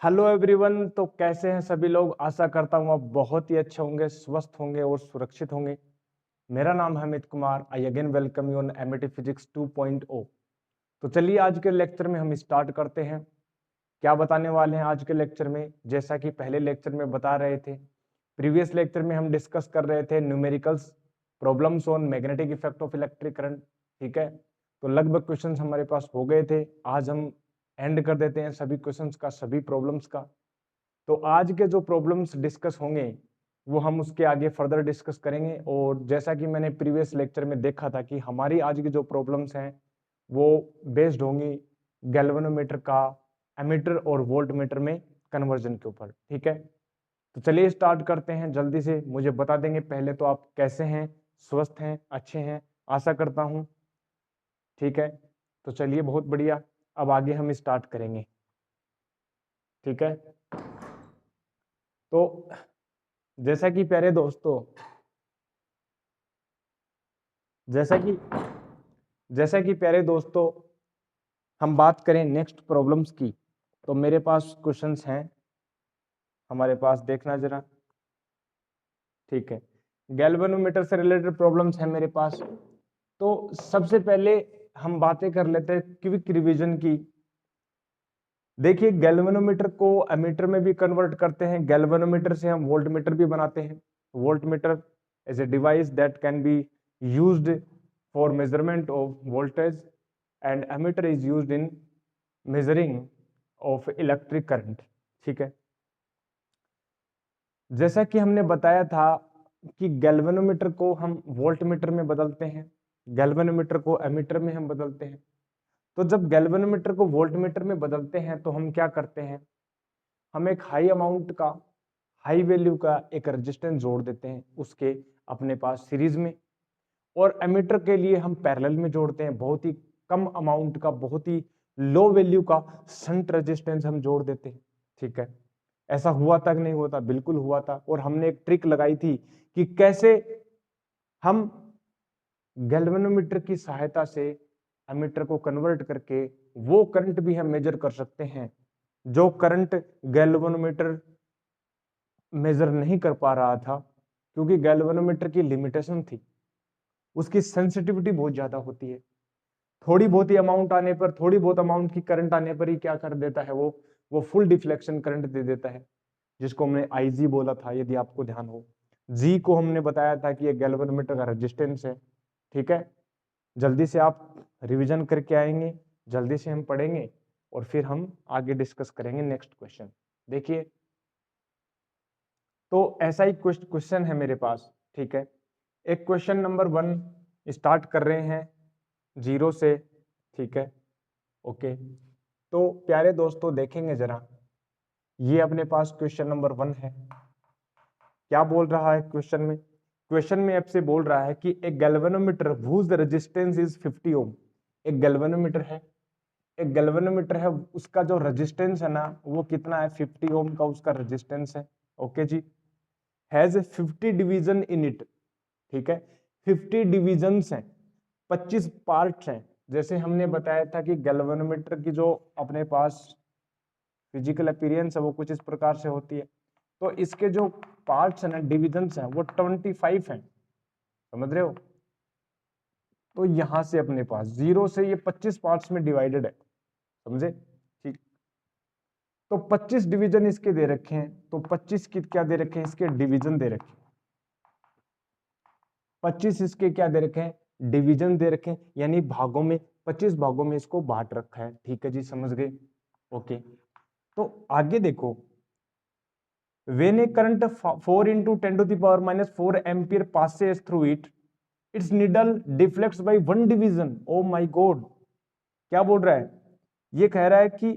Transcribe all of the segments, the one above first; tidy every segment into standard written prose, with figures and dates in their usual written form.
Hello everyone. तो कैसे हैं सभी लोग। आशा करता हूँ आप बहुत ही अच्छे होंगे, स्वस्थ होंगे और सुरक्षित होंगे। मेरा नाम है Amit Kumar. I again welcome you on MET physics 2.0। तो चलिए आज के लेक्चर में हम स्टार्ट करते हैं। क्या बताने वाले हैं आज के लेक्चर में, जैसा कि पहले लेक्चर में बता रहे थे, प्रीवियस लेक्चर में हम डिस्कस कर रहे थे numericals problems on magnetic effect of electric current. ठीक है, तो लगभग क्वेश्चंस हमारे पास हो गए थे। आज हम एंड कर देते हैं सभी क्वेश्चंस का, सभी प्रॉब्लम्स का। तो आज के जो प्रॉब्लम्स डिस्कस होंगे वो हम उसके आगे फर्दर डिस्कस करेंगे। और जैसा कि मैंने प्रीवियस लेक्चर में देखा था कि हमारी आज की जो प्रॉब्लम्स हैं वो बेस्ड होंगी गैल्वेनोमीटर का एमीटर और वोल्टमीटर में कन्वर्जन के ऊपर। ठीक है, तो चलिए स्टार्ट करते हैं। जल्दी से मुझे बता देंगे पहले तो आप कैसे हैं, स्वस्थ हैं, अच्छे हैं, आशा करता हूं। ठीक है, तो चलिए बहुत बढ़िया। अब आगे हम स्टार्ट करेंगे। ठीक है, तो जैसा कि प्यारे दोस्तों, जैसा कि प्यारे दोस्तों हम बात करें नेक्स्ट प्रॉब्लम्स की, तो मेरे पास क्वेश्चंस हैं हमारे पास, देखना जरा। ठीक है, गैल्वेनोमीटर से रिलेटेड प्रॉब्लम्स हैं मेरे पास। तो सबसे पहले हम बातें कर लेते हैं क्विक रिवीजन की। देखिए, गैल्वेनोमीटर को एमीटर में भी कन्वर्ट करते हैं। गैल्वेनोमीटर से हम वोल्टमीटर भी बनाते हैं। Voltmeter is a device that can be used for measurement of voltage and ammeter is used in measuring of electric current. ठीक है, जैसा कि हमने बताया था कि गैल्वेनोमीटर को हम वोल्टमीटर में बदलते हैं, गैल्वेनोमीटर को एमीटर में हम बदलते हैं। तो जब गैल्वेनोमीटर को वोल्टमीटर में बदलते हैं तो हम क्या करते हैं, हम एक हाई अमाउंट का, हाई वैल्यू का एक रेजिस्टेंस जोड़ देते हैं उसके अपने पास सीरीज में। और एमीटर के लिए हम पैरेलल में जोड़ते हैं बहुत ही कम अमाउंट का, बहुत ही लो वैल्यू का शंट रेजिस्टेंस हम जोड़ देते हैं। ठीक है, ऐसा हुआ था कि नहीं हुआ था? बिल्कुल हुआ था। और हमने एक ट्रिक लगाई थी कि कैसे हम गैल्वेनोमीटर की सहायता से एमीटर को कन्वर्ट करके वो करंट भी हम मेजर कर सकते हैं जो करंट गैल्वेनोमीटर मेजर नहीं कर पा रहा था, क्योंकि गैल्वेनोमीटर की लिमिटेशन थी, उसकी सेंसिटिविटी बहुत ज्यादा होती है। थोड़ी बहुत ही अमाउंट आने पर, थोड़ी बहुत अमाउंट की करंट आने पर ही क्या कर देता है, वो फुल डिफ्लेक्शन करंट दे देता है, जिसको हमने आईजी बोला था, यदि आपको ध्यान हो। जी को हमने बताया था कि ये गैल्वेनोमीटर का रेजिस्टेंस है। ठीक है, जल्दी से आप रिवीजन करके आएंगे, जल्दी से हम पढ़ेंगे और फिर हम आगे डिस्कस करेंगे नेक्स्ट क्वेश्चन। देखिए, तो ऐसा ही क्वेश्चन है मेरे पास। ठीक है, एक क्वेश्चन नंबर 1 स्टार्ट कर रहे हैं 0 से। ठीक है, ओके। तो प्यारे दोस्तों देखेंगे जरा, ये अपने पास क्वेश्चन नंबर 1 है। क्या बोल रहा है क्वेश्चन में? क्वेश्चन में आपसे बोल रहा है कि एक गैल्वेनोमीटर हुज रेजिस्टेंस इज 50 ओम। एक गैल्वेनोमीटर है, एक गैल्वेनोमीटर है, उसका जो रेजिस्टेंस है ना वो कितना है? 50 ओम का उसका रेजिस्टेंस है। ओके जी, हैज 50 डिवीजन इन इट। ठीक है, 50 डिविजन्स हैं, 25 पार्ट्स हैं। जैसे हमने बताया था कि गैल्वेनोमीटर की जो अपने पास फिजिकल अपीयरेंस है वो कुछ इस प्रकार से होती है। तो इसके जो पार्ट्स हैं ना, डिविजन्स हैं, वो 25 हैं। समझ रहे हो? तो यहां से अपने पास 0 से ये 25 पार्ट्स में डिवाइडेड है। समझे? ठीक, तो 25 डिवीजन इसके दे रखे हैं। तो 25 की क्या दे रखे हैं? इसके डिवीजन दे रखे हैं। 25 इसके क्या दे रखे हैं? डिवीजन दे रखे हैं, यानी भागों में, 25 भागों में इसको बांट रखा है। ठीक है जी, समझ गए? ओके, तो आगे देखो, when a current 4 into 10 to the power minus 4 ampere passes through it, its needle deflects by 1 division. Oh my god, क्या बोल रहा है? ये कह रहा है कि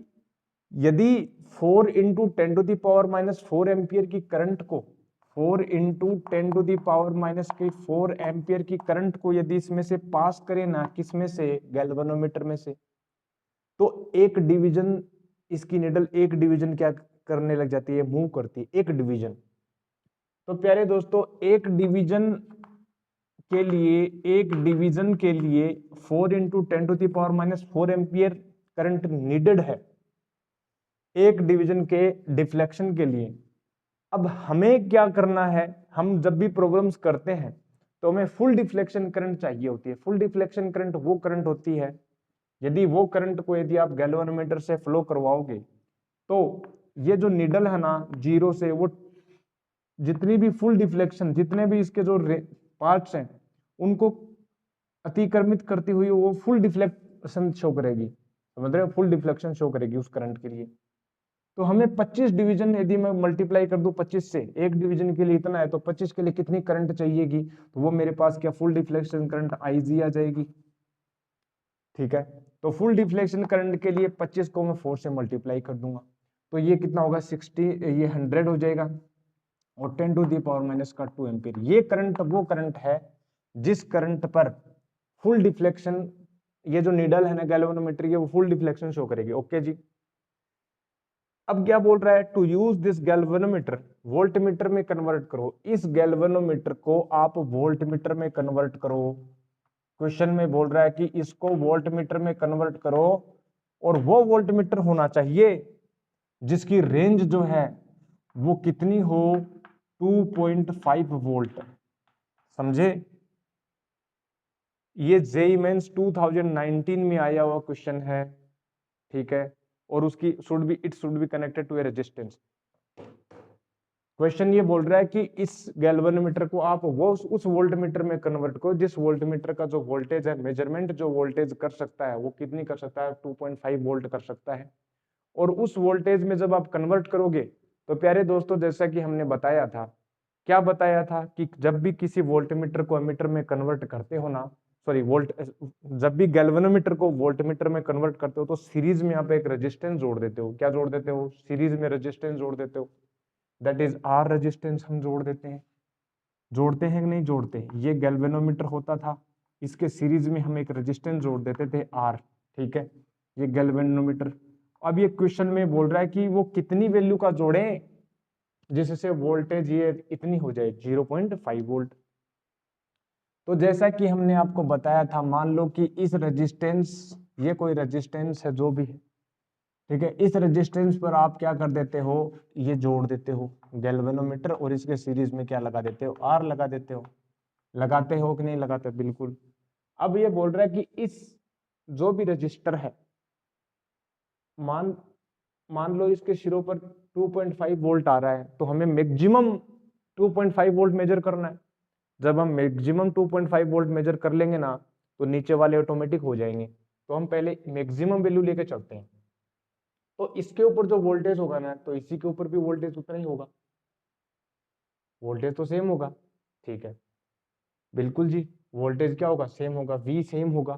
यदि 4 into 10 to the power minus 4 ampere की करंट को, 4 इंटू 10 टू दावर माइनस के 4 एम्पियर की करंट को यदि इसमें से पास करें ना, किसमें से? गैल्वेनोमीटर में से, तो एक डिवीजन, इसकी निडल एक डिवीजन क्या करने लग जाती है? मूव करती है, एक डिवीजन। तो प्यारे दोस्तों, एक डिवीजन के लिए, एक डिवीजन के लिए 4 into 10 to the power minus 4 ampere current needed है। एक डिवीजन के डिफ्लेक्शन के लिए। अब हमें क्या करना है, हम जब भी प्रॉब्लम्स करते हैं तो हमें फुल डिफ्लेक्शन करंट चाहिए होती है। फुल डिफ्लेक्शन करंट वो करंट होती है, यदि वो करंट को यदि आप गैल्वेनोमीटर से फ्लो करवाओगे तो ये जो नीडल है ना, जीरो से वो जितनी भी फुल डिफ्लेक्शन, जितने भी इसके जो पार्ट्स हैं उनको अतिक्रमित करती हुई वो फुल डिफ्लेक्शन शो करेगी, समझ रहे हो, फुल डिफ्लेक्शन शो करेगी उस करंट के लिए। तो हमें 25 डिवीजन यदि मैं मल्टीप्लाई कर दूं 25 से, एक डिवीजन के लिए इतना है तो 25 के लिए कितनी करंट चाहिएगी, तो वो मेरे पास क्या फुल डिफ्लेक्शन करंट आईजी आ जाएगी। ठीक है, तो फुल डिफ्लेक्शन करंट के लिए 25 को मैं 4 से मल्टीप्लाई कर दूंगा तो ये कितना होगा 60, ये 100 हो जाएगा और 10 टू दी पावर माइनस का 2 एम्पीयर। ये करंट वो करंट है जिस करंट पर फुल डिफ्लेक्शन, ये जो नीडल है ना गैल्वेनोमीटर की, वो फुल डिफ्लेक्शन शो करेगी। ओके जी, अब क्या बोल रहा है, to use this galvanometer voltmeter में कन्वर्ट करो। इस गैल्वेनोमीटर को आप वोल्ट मीटर में कन्वर्ट करो। क्वेश्चन में बोल रहा है कि इसको वोल्ट मीटर में कन्वर्ट करो और वो वोल्ट मीटर होना चाहिए जिसकी रेंज जो है वो कितनी हो, 2.5 वोल्ट। समझे, ये जेईई मेंस 2019 में आया हुआ क्वेश्चन है। ठीक है, और उसकी it should be connected to a resistance. Question ये बोल रहा है कि इस गैल्वेनोमीटर को आप वो उस वोल्ट मीटर में कन्वर्ट करो जिस वोल्ट मीटर का जो वोल्टेज है, मेजरमेंट जो वोल्टेज कर सकता है वो कितनी कर सकता है, 2.5 वोल्ट कर सकता है। और उस वोल्टेज में जब आप कन्वर्ट करोगे तो प्यारे दोस्तों, जैसा कि हमने बताया था, क्या बताया था कि जब भी किसी वोल्ट मीटर को एमीटर में कन्वर्ट करते हो ना, सॉरी जब भी गैल्वेनोमीटर को वोल्ट मीटर में कन्वर्ट करते हो तो सीरीज में आप एक रेजिस्टेंस जोड़ देते हो। क्या जोड़ देते हो, सीरीज में रेजिस्टेंस जोड़ देते हो, दैट इज आर रेजिस्टेंस हम जोड़ देते हैं। जोड़ते हैं कि नहीं जोड़ते, ये गैल्वेनोमीटर होता था, इसके सीरीज में हम एक रेजिस्टेंस जोड़ देते थे आर। ठीक है, ये गैल्वेनोमीटर। अब ये क्वेश्चन में बोल रहा है कि वो कितनी वैल्यू का जोड़े जिससे वोल्टेज ये इतनी हो जाए, 0.5 वोल्ट। तो जैसा कि हमने आपको बताया था, मान लो कि इस रेजिस्टेंस, ये कोई रेजिस्टेंस है जो भी है, ठीक है, इस रेजिस्टेंस पर आप क्या कर देते हो, ये जोड़ देते हो गैल्वेनोमीटर और इसके सीरीज में क्या लगा देते हो, आर लगा देते हो। लगाते हो कि नहीं लगाते, बिल्कुल। अब ये बोल रहा है कि इस जो भी रजिस्टर है, मान लो इसके सिरों पर 2.5 वोल्ट आ रहा है तो हमें मैक्सिमम 2.5 वोल्ट मेजर करना है। जब हम मैक्सिमम 2.5 वोल्ट मेजर कर लेंगे ना तो नीचे वाले ऑटोमेटिक हो जाएंगे। तो हम पहले मैक्सिमम वैल्यू लेके चलते हैं, तो इसके ऊपर जो वोल्टेज होगा ना तो इसी के ऊपर भी वोल्टेज उतना ही होगा, वोल्टेज तो सेम होगा। ठीक है, बिल्कुल जी, वोल्टेज क्या होगा, सेम होगा, वी सेम होगा।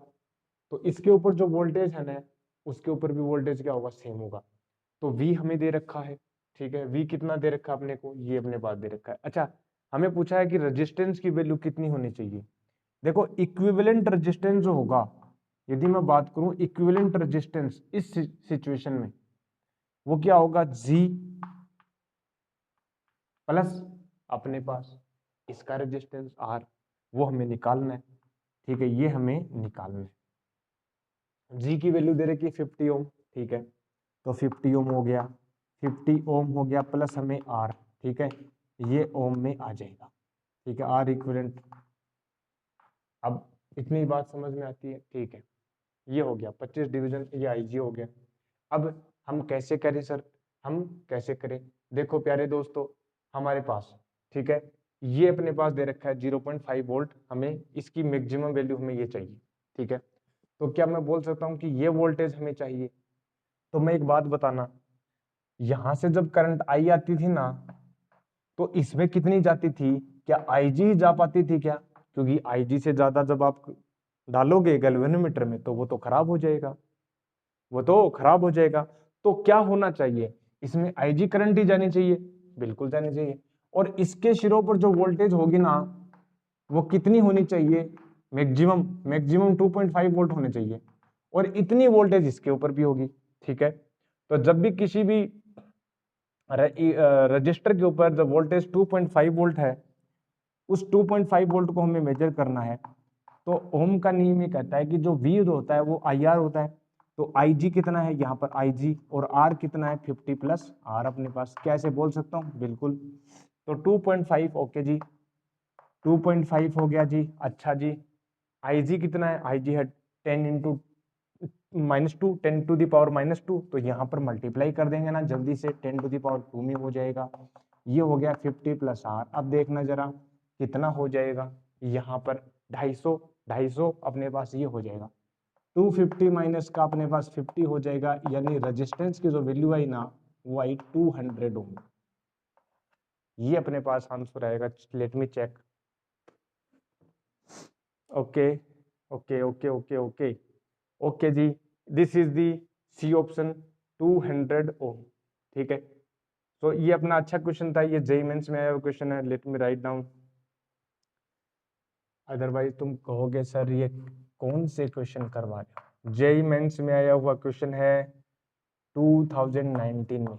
तो इसके ऊपर जो वोल्टेज है ना उसके ऊपर भी वोल्टेज क्या होगा, सेम होगा। तो वी हमें दे रखा है। ठीक है, वी कितना दे रखा है अपने को, ये अपने पास दे रखा है। अच्छा, हमें पूछा है कि रेजिस्टेंस की वैल्यू कितनी होनी चाहिए। देखो, इक्विवेलेंट रेजिस्टेंस जो होगा, यदि मैं बात करूं इक्विवेलेंट रेजिस्टेंस इस सिचुएशन में, वो क्या होगा, जी प्लस अपने पास इसका रेजिस्टेंस आर, वो हमें निकालना है। ठीक है, ये हमें निकालना है। जी की वैल्यू दे रखी है 50 ओम। ठीक है, तो 50 ओम हो गया, 50 ओम हो गया प्लस हमें आर। ठीक है, ये ओम में आ जाएगा। ठीक है, आर इक्विवेलेंट। अब इतनी बात समझ में आती है। ठीक है, ये हो गया 25 डिवीजन, ये आईजी हो गया। अब हम कैसे करें सर, हम कैसे करें, देखो प्यारे दोस्तों, हमारे पास, ठीक है, ये अपने पास दे रखा है 0.5 वोल्ट, हमें इसकी मैक्सिमम वैल्यू हमें ये चाहिए। ठीक है, तो क्या मैं बोल सकता हूँ कि ये वोल्टेज हमें चाहिए। तो मैं एक बात बताना, यहां से जब करंट आई आती थी ना तो इसमें कितनी जाती थी, क्या आईजी जा पाती थी क्या, क्योंकि आईजी से ज्यादा जब आप डालोगे गैल्वेनोमीटर में तो वो तो खराब हो जाएगा, वो तो खराब हो जाएगा। तो क्या होना चाहिए, इसमें आईजी करंट ही जानी चाहिए, बिल्कुल जानी चाहिए। और इसके सिरों पर जो वोल्टेज होगी ना वो कितनी होनी चाहिए, मैक्सिमम मैक्सिमम 2.5 वोल्ट होने चाहिए, और इतनी वोल्टेज इसके ऊपर भी होगी। ठीक है, तो जब भी किसी भी रजिस्टर के ऊपर जब वोल्टेज 2.5 वोल्ट है, उस 2.5 वोल्ट को हमें मेजर करना है, तो ओम का नियम ये कहता है कि जो वी होता है वो आई आर होता है। तो IG कितना है यहाँ पर IG, और R कितना है 50 प्लस R अपने पास, कैसे बोल सकता हूँ, बिल्कुल। तो 2.5, ओके जी, 2.5 हो गया जी। अच्छा जी, IG कितना है, IG है 10 इंटू -2, 10 टू द पावर -2, तो यहाँ पर मल्टीप्लाई कर देंगे ना जल्दी से, 10 टू द पावर 2 में हो जाएगा। ये हो गया 50 प्लस R। अब देखना जरा कितना हो जाएगा, यहाँ पर 250, 250 अपने पास ये हो जाएगा, 250 माइनस का अपने पास 50 हो जाएगा, यानी रेजिस्टेंस की जो वैल्यू आई ना वो आई 200 ओम। ये अपने पास आंसर आएगा। Let me check. Okay okay okay okay okay okay जी, this is the C option, 200 ohm. ठीक है, तो ये अपना अच्छा क्वेश्चन था, ये जेईई मेंस में आया हुआ क्वेश्चन है। Let me write down, otherwise तुम कहोगे सर ये कौन से क्वेश्चन करवा रहे हो। जेईई मेंस में आया हुआ क्वेश्चन है 2019 में।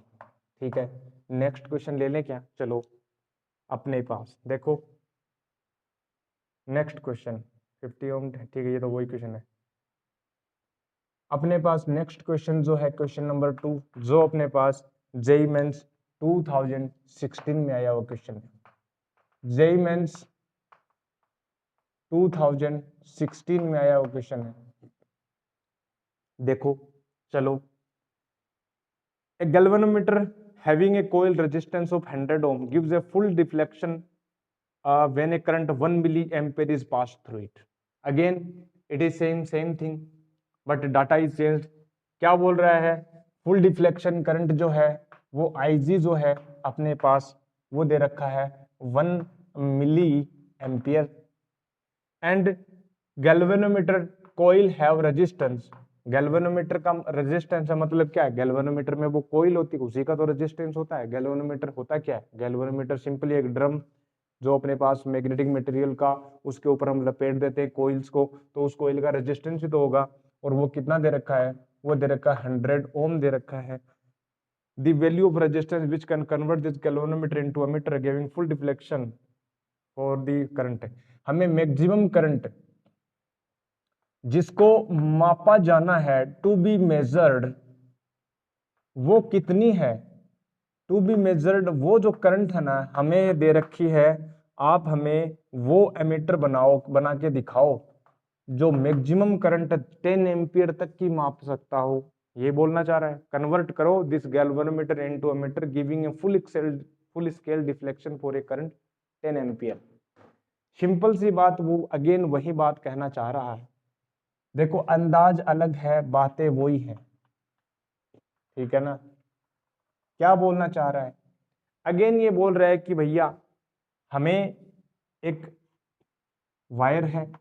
ठीक है, नेक्स्ट क्वेश्चन ले लें क्या, चलो अपने पास देखो नेक्स्ट क्वेश्चन 50 ओम। ठीक है, ये तो वही क्वेश्चन है अपने पास। नेक्स्ट क्वेश्चन जो है क्वेश्चन नंबर 2, जो अपने पास जेईई मेंस 2016 में आया हुआ क्वेश्चन है। जेईई मेंस 2016 में आया हुआ क्वेश्चन है। देखो चलो, a galvanometer having a coil resistance of 100 ohm gives a full deflection when a current 1 milliampere is passed through it. Again it is same thing but data is changed. क्या बोल रहा है, फुल डिफ्लेक्शन करंट जो है वो IG जो है अपने पास वो दे रखा है 1 milli ampere, and galvanometer coil have resistance. Galvanometer का रेजिस्टेंस है मतलब क्या है, गैल्वेनोमीटर में वो कॉइल होती है उसी का तो रेजिस्टेंस होता है। गैल्वेनोमीटर होता क्या है, गैल्वेनोमीटर सिंपली एक ड्रम जो अपने पास मैग्नेटिक मटेरियल का, उसके ऊपर हम लपेट देते हैं कोइल्स को, तो उस कोइल का रेजिस्टेंस ही तो होगा। और वो कितना दे रखा है, वो दे रखा है 100 ओम दे रखा है। The value of resistance which can convert this galvanometer into ammeter giving full deflection for the current. हमें मैक्सिमम करंट जिसको मापा जाना है, टू बी मेजर्ड, वो कितनी है, टू बी मेजर्ड वो जो करंट है ना हमें दे रखी है। आप हमें वो एमीटर बना के दिखाओ जो मैक्सिमम करंट 10 एम्पियर तक की माप सकता हो। ये बोलना चाह रहा है, कन्वर्ट करो this galvanometer into ammeter giving a full scale deflection for a current 10 ampere. Simple सी बात, वो अगेन वही बात कहना चाह रहा है। देखो अंदाज अलग है, बातें वही है, ठीक है ना। क्या बोलना चाह रहा है, अगेन ये बोल रहा है कि भैया हमें एक वायर है,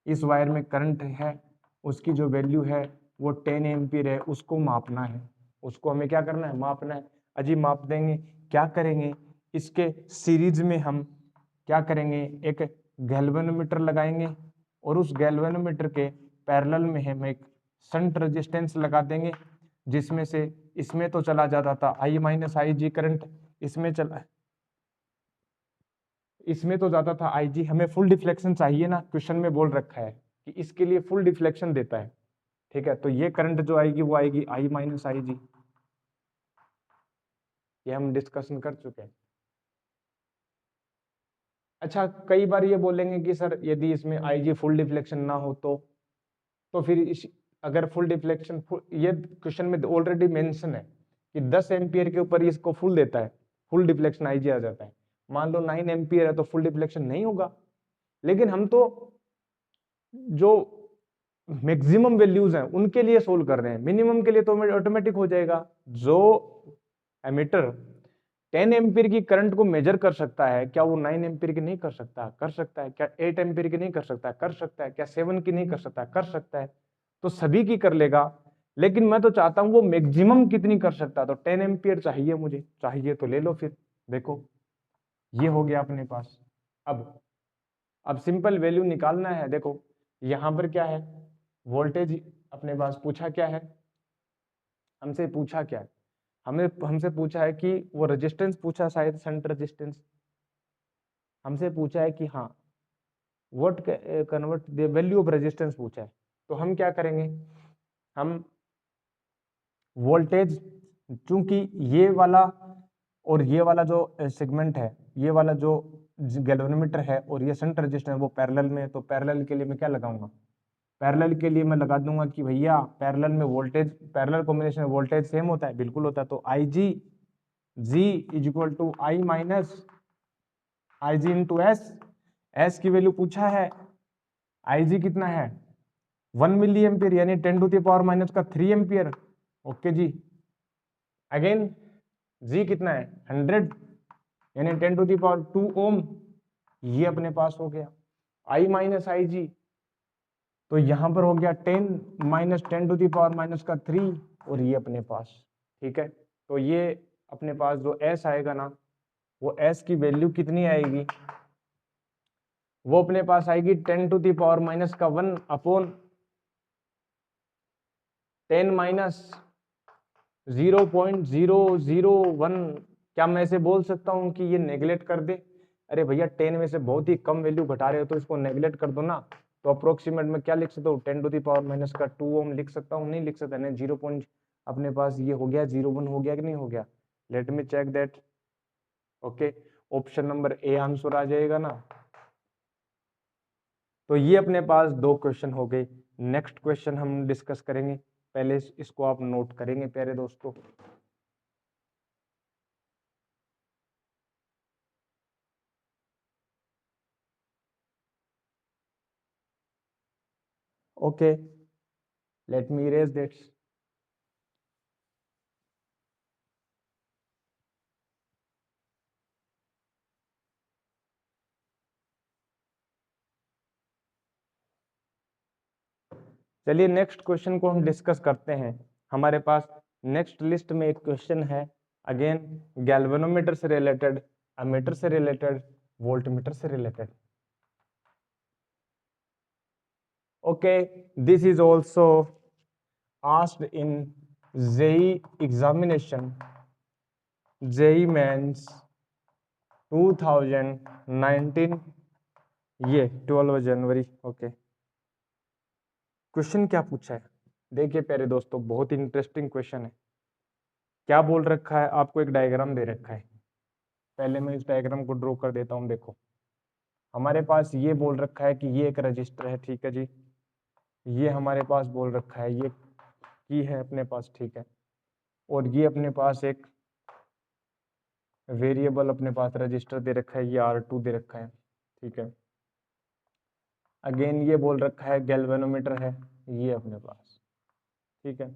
इस वायर में करंट है, उसकी जो वैल्यू है वो 10 एम्पीयर है, उसको मापना है। उसको हमें क्या करना है, मापना है। अजी माप देंगे, क्या करेंगे, इसके सीरीज में हम क्या करेंगे, एक गैल्वेनोमीटर लगाएंगे और उस गैल्वेनोमीटर के पैरेलल में हम एक शंट रेजिस्टेंस लगा देंगे, जिसमें से इसमें तो चला जाता था I माइनस IG करंट, इसमें तो जाता था IG। हमें फुल डिफ्लेक्शन चाहिए ना, क्वेश्चन में बोल रखा है कि इसके लिए फुल डिफ्लेक्शन देता है। ठीक है, तो ये करंट जो आएगी वो आएगी I माइनस IG, ये हम डिस्कशन कर चुके हैं। अच्छा, कई बार ये बोलेंगे कि सर यदि इसमें IG फुल डिफ्लेक्शन ना हो तो फिर अगर फुल डिफ्लेक्शन, ये क्वेश्चन में ऑलरेडी मेंशन है कि 10 एम्पियर के ऊपर इसको फुल देता है, फुल डिफ्लेक्शन IG आ जाता है। मान लो 9 एम्पियर है तो फुल डिफ्लेक्शन नहीं होगा। लेकिन हम तो जो मैक्सिमम वैल्यूज हैं उनके लिए सोल्व कर रहे हैं, मिनिमम के लिए तो ऑटोमेटिक हो जाएगा। जो एमीटर 10 एम्पीयर की करंट को मेजर कर सकता है, क्या वो 9 एम्पीयर की नहीं कर सकता, कर सकता है। क्या 8 एम्पीयर की नहीं कर सकता, कर सकता है। क्या 7 की नहीं कर सकता, कर सकता है। तो सभी की कर लेगा, लेकिन मैं तो चाहता हूं वो मैक्सिमम कितनी कर सकता है, तो 10 एम्पीयर चाहिए मुझे, चाहिए तो ले लो फिर। देखो ये हो गया अपने पास। अब सिंपल वैल्यू निकालना है। देखो यहां पर क्या है, वोल्टेज अपने पास पूछा क्या है, हमसे पूछा क्या है, हमसे पूछा है कि वो रेजिस्टेंस पूछा, शायद शंट रेजिस्टेंस हमसे पूछा है कि हाँ what convert the value of resistance पूछा है। तो हम क्या करेंगे, हम वोल्टेज, चूंकि ये वाला और ये वाला जो सेगमेंट है, ये वाला जो गैल्वेनोमीटर है और ये शंट रजिस्टर है वो पैरेलल में है, तो पैरेलल के लिए मैं क्या लगाऊंगा, पैरेलल के लिए मैं लगा दूंगा कि भैया पैरेलल में वोल्टेज, पैरेलल कॉम्बिनेशन में वोल्टेज सेम होता है, बिल्कुल होता है। तो I G G is equal to I minus I G into S. S की वैल्यू पूछा है, आई जी कितना है 1 मिली एम्पियर यानी 10 टू द पावर माइनस का 3 एम्पियर। ओके जी, अगेन जी कितना है 100 यानी 10 टू द पावर 2 ओम, ये अपने पास हो गया। आई माइनस आई जी, तो यहां पर हो गया 10 minus 10 to the power minus का 3, और ये अपने पास, ठीक है। तो ये अपने पास जो एस आएगा ना, वो एस की वैल्यू कितनी आएगी, वो अपने पास आएगी 10 टू द पावर माइनस का 1 अपॉन 10 माइनस 0.001। क्या मैं ऐसे बोल सकता हूं कि ये नेगलेक्ट कर दे, अरे भैया 10 में से बहुत ही कम वैल्यू घटा रहे हो तो इसको नेगलेक्ट कर दो ना। तो अप्रोक्सीमेट में क्या लिख सकता हूँ, 10 टू द पावर माइनस का 2 ओम लिख सकता हूँ, नहीं लिख सकता, नहीं 0. अपने पास ये हो गया 0.1 हो गया कि नहीं हो गया, let me check that. Okay, option number A answer आ जाएगा ना। तो ये अपने पास 2 क्वेश्चन हो गए। नेक्स्ट क्वेश्चन हम डिस्कस करेंगे, पहले इसको आप नोट करेंगे प्यारे दोस्तों। Okay, let me erase that. चलिए नेक्स्ट क्वेश्चन को हम डिस्कस करते हैं। हमारे पास नेक्स्ट लिस्ट में एक क्वेश्चन है, अगेन गैल्वेनोमीटर से रिलेटेड, अमीटर से रिलेटेड, वोल्टमीटर से related. Okay, this is also asked in JEE examination, JEE mains 2019, ये 12 जनवरी। ओके, क्वेश्चन क्या पूछा है, देखिए प्यारे दोस्तों, बहुत इंटरेस्टिंग क्वेश्चन है। क्या बोल रखा है, आपको एक डायग्राम दे रखा है, पहले मैं इस डायग्राम को ड्रॉ कर देता हूं। देखो हमारे पास ये बोल रखा है कि ये एक रजिस्टर है, ठीक है जी, ये हमारे पास बोल रखा है ये की है अपने पास, ठीक है, और ये अपने पास एक वेरिएबल अपने पास रजिस्टर दे रखा है, ये R2 दे रखा है, ठीक है। अगेन ये बोल रखा है गैल्वेनोमीटर है, ये अपने पास, ठीक है।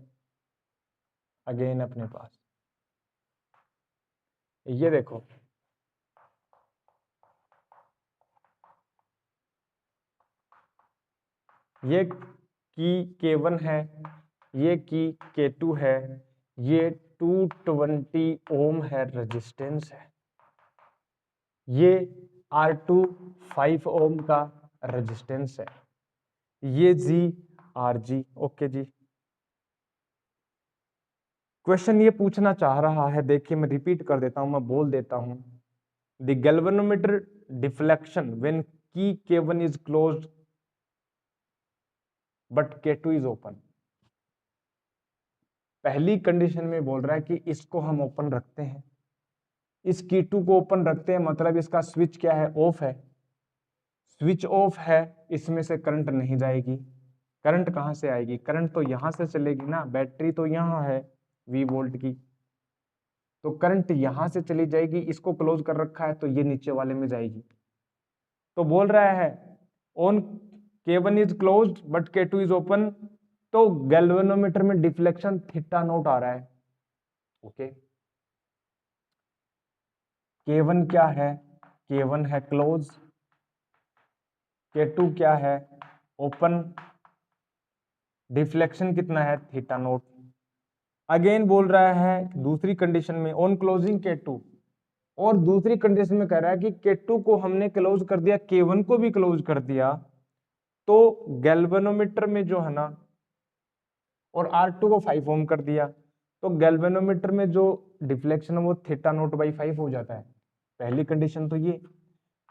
अगेन अपने पास ये देखो, ये की K1 है, ये की K2 है, ये 220 ओम है रेजिस्टेंस है, ये R2 5 ओम का रेजिस्टेंस है, ये जी RG। ओके जी, क्वेश्चन ये पूछना चाह रहा है, देखिए मैं रिपीट कर देता हूं, मैं बोल देता हूं, द गैल्वेनोमीटर डिफ्लेक्शन व्हेन की K1 is closed but K2 is open. पहली कंडीशन में बोल रहा है कि इसको हम ओपन रखते हैं, इस K2 को ओपन रखते हैं, मतलब इसका स्विच क्या है, ऑफ है, स्विच ऑफ है, इसमें से करंट नहीं जाएगी। करंट कहां से आएगी, करंट तो यहां से चलेगी ना, बैटरी तो यहां है V वोल्ट की, तो करंट यहां से चली जाएगी, इसको क्लोज कर रखा है तो ये नीचे वाले में जाएगी। तो बोल रहा है on K1 is closed but K2 is open, तो गैल्वेनोमीटर में डिफ्लेक्शन थीटा नॉट आ रहा है। ओके, K1 क्या है, K1 है क्लोज, K2 क्या है ओपन, डिफ्लेक्शन कितना है थीटा नॉट। अगेन बोल रहा है दूसरी कंडीशन में ऑन क्लोजिंग K2, और दूसरी कंडीशन में कह रहा है कि K2 को हमने क्लोज कर दिया, K1 को भी क्लोज कर दिया, तो गैल्वेनोमीटर में जो है ना, और R2 को 5 ओम कर दिया, तो गैल्वेनोमीटर में जो डिफ्लेक्शन है वो थीटा नॉट बाई 5 हो जाता है। पहली कंडीशन तो ये।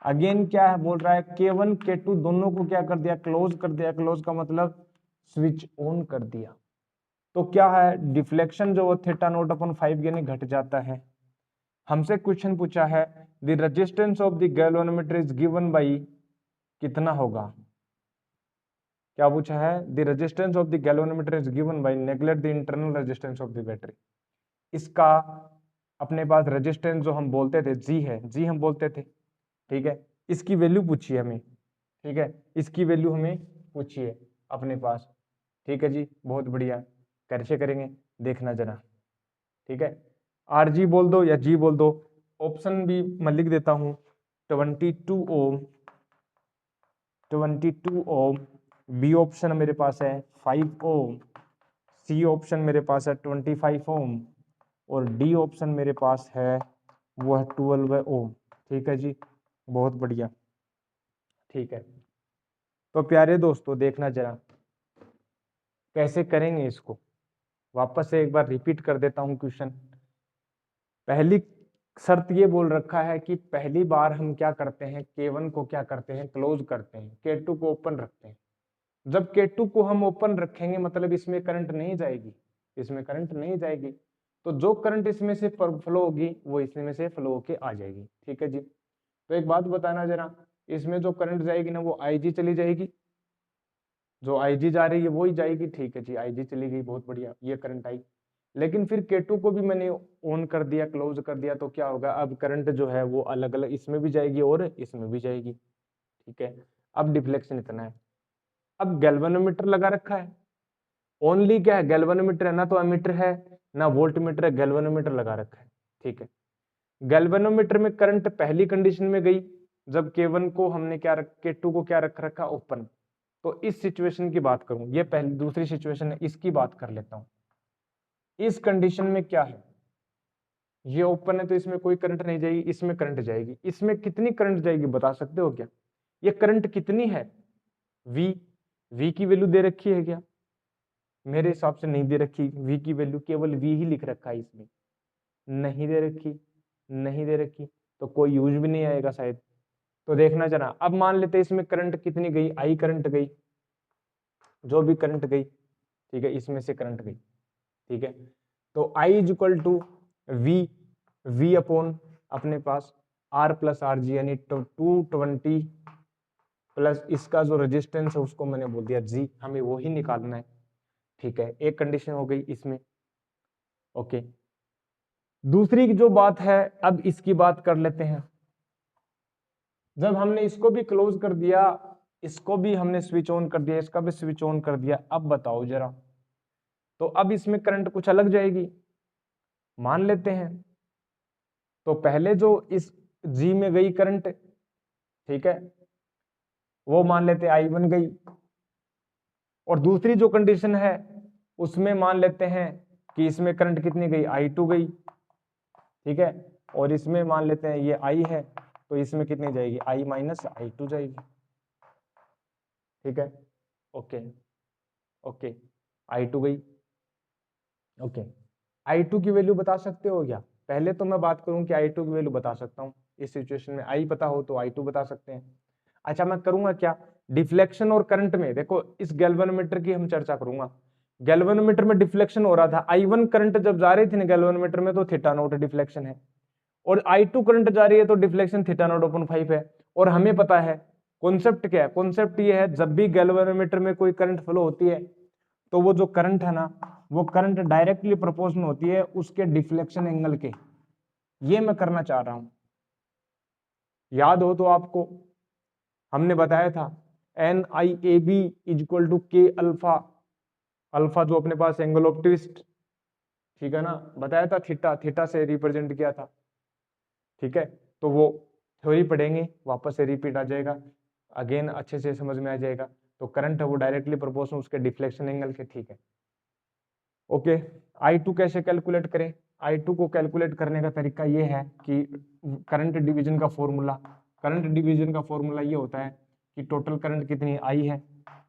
अगेन क्या है बोल रहा है, K1 K2 दोनों को क्या कर दिया, क्लोज कर दिया, क्लोज का मतलब स्विच ऑन कर दिया। तो क्या है, डिफ्लेक्शन जो थीटा नॉट अपन 5 यानी घट जाता है। हमसे क्वेश्चन पूछा है the resistance of the galvanometer is given by, कितना होगा, क्या पूछा है, the resistance of the galvanometer is given by neglect the internal resistance of the battery. इसका अपने पास रेजिस्टेंस जो हम बोलते थे जी है, जी हम बोलते थे, ठीक है, इसकी वैल्यू पूछी है हमें, ठीक है, इसकी वैल्यू हमें पूछी है अपने पास, ठीक है जी, बहुत बढ़िया। कैसे करेंगे देखना जरा, ठीक है, आर जी बोल दो या जी बोल दो, ऑप्शन भी मैं लिख देता हूं, 22 ओम, 22 ओम, बी ऑप्शन मेरे पास है 5 ओम, सी ऑप्शन मेरे पास है 25 ओम, और डी ऑप्शन मेरे पास है वो है 12 ओम। ठीक है जी, बहुत बढ़िया, ठीक है। तो प्यारे दोस्तों देखना जरा कैसे करेंगे इसको, वापस से एक बार रिपीट कर देता हूं क्वेश्चन। पहली शर्त ये बोल रखा है कि पहली बार हम क्या करते हैं, K1 को क्या करते हैं, क्लोज करते हैं, K2 को ओपन रखते हैं। जब K2 को हम ओपन रखेंगे मतलब इसमें करंट नहीं जाएगी, इसमें करंट नहीं जाएगी, तो जो करंट इसमें से फ्लो होगी वो इसमें से फ्लो होके आ जाएगी। ठीक है जी, तो एक बात बताना जरा, इसमें जो करंट जाएगी ना वो IG चली जाएगी, जो IG जा रही है वो ही जाएगी। ठीक है जी, IG चली गई, बहुत बढ़िया, ये करंट आई। लेकिन फिर K2 को भी मैंने ऑन कर दिया, क्लोज कर दिया, तो क्या होगा, अब करंट जो है वो अलग अलग इसमें भी जाएगी और इसमें भी जाएगी। ठीक है, अब डिफ्लेक्शन इतना है। अब गैल्वेनोमीटर लगा रखा है, ओनली क्या है, गैल्वेनोमीटर है ना, तो एमीटर है ना वोल्टमीटर है, गैल्वेनोमीटर लगा रखा है। ठीक है, गैल्वेनोमीटर में करंट पहली कंडीशन में गई जब K1 को हमने क्या K2 को क्या रख रखा, ओपन। तो इस सिचुएशन की बात करूं, ये पहली दूसरी सिचुएशन है, इसकी बात कर लेता हूं। इस कंडीशन में क्या है, ये ओपन है तो इसमें कोई करंट नहीं जाएगी, इसमें करंट जाएगी। इसमें कितनी करंट जाएगी बता सकते हो क्या, ये करंट कितनी है, V की वैल्यू दे रखी है क्या, मेरे हिसाब से नहीं दे रखी, V की वैल्यू केवल V ही लिख रखा है इसमें, नहीं दे रखी, नहीं दे रखी, तो कोई यूज भी नहीं आएगा शायद। तो देखना जरा, अब मान लेते हैं इसमें करंट कितनी गई, I करंट गई, जो भी करंट गई, ठीक है, इसमें से करंट गई। ठीक है, तो I is equal to V upon अपने पास R प्लस आर जी, यानी 220 प्लस इसका जो रेजिस्टेंस है उसको मैंने बोल दिया G, हमें वो ही निकालना है। ठीक है, एक कंडीशन हो गई इसमें। ओके, दूसरी जो बात है, अब इसकी बात कर लेते हैं। जब हमने इसको भी क्लोज कर दिया, इसको भी हमने स्विच ऑन कर दिया, इसका भी स्विच ऑन कर दिया, अब बताओ जरा, तो अब इसमें करंट कुछ अलग जाएगी, मान लेते हैं। तो पहले जो इस G में गई करंट, ठीक है, वो मान लेते I1 गई, और दूसरी जो कंडीशन है उसमें मान लेते हैं कि इसमें करंट कितनी गई, I2 गई। ठीक है, और इसमें मान लेते हैं ये I है, तो इसमें कितनी जाएगी, I माइनस I2 जाएगी। ठीक है, ओके ओके, I2 गई। ओके, I2 की वैल्यू बता सकते हो क्या, पहले तो मैं बात करूं कि I2 की वैल्यू बता सकता हूं, इस सिचुएशन में I पता हो तो I2 बता सकते हैं। अच्छा, मैं करूंगा क्या, डिफ्लेक्शन और करंट में देखो, इस गैल्वेनोमीटर की हम चर्चा करूंगा। गैल्वेनोमीटर में डिफ्लेक्शन हो रहा था, I1 करंट जब जा रही थी ना गैल्वेनोमीटर में, तो थीटा नॉट डिफ्लेक्शन है, और I2 करंट जा रही है तो डिफ्लेक्शन थीटा नॉट अपॉन 5 है। और हमें पता है कॉन्सेप्ट क्या है, कॉन्सेप्ट ये है, जब भी गैल्वेनोमीटर में कोई करंट फ्लो होती है तो वो जो करंट है ना, वो करंट डायरेक्टली प्रोपोर्शनल होती है उसके डिफ्लेक्शन एंगल के। ये मैं करना चाह रहा हूं, याद हो तो आपको हमने बताया था NIAB is equal to K alpha, alpha जो अपने पास एंगल ऑफ ट्विस्ट, ठीक है ना, बताया था, थीटा, थीटा से रिप्रेजेंट किया था। ठीक है, तो वो थ्योरी पढ़ेंगे, वापस से रिपीट आ जाएगा, अगेन अच्छे से समझ में आ जाएगा। तो करंट है वो डायरेक्टली प्रोपोर्शनल उसके डिफ्लेक्शन एंगल के। ठीक है, ओके, I2 कैसे कैलकुलेट करें, I2 को कैलकुलेट करने का तरीका ये है कि करंट डिवीजन का फॉर्मूला, करंट डिवीजन का फॉर्मूला ये होता है कि टोटल करंट कितनी I है,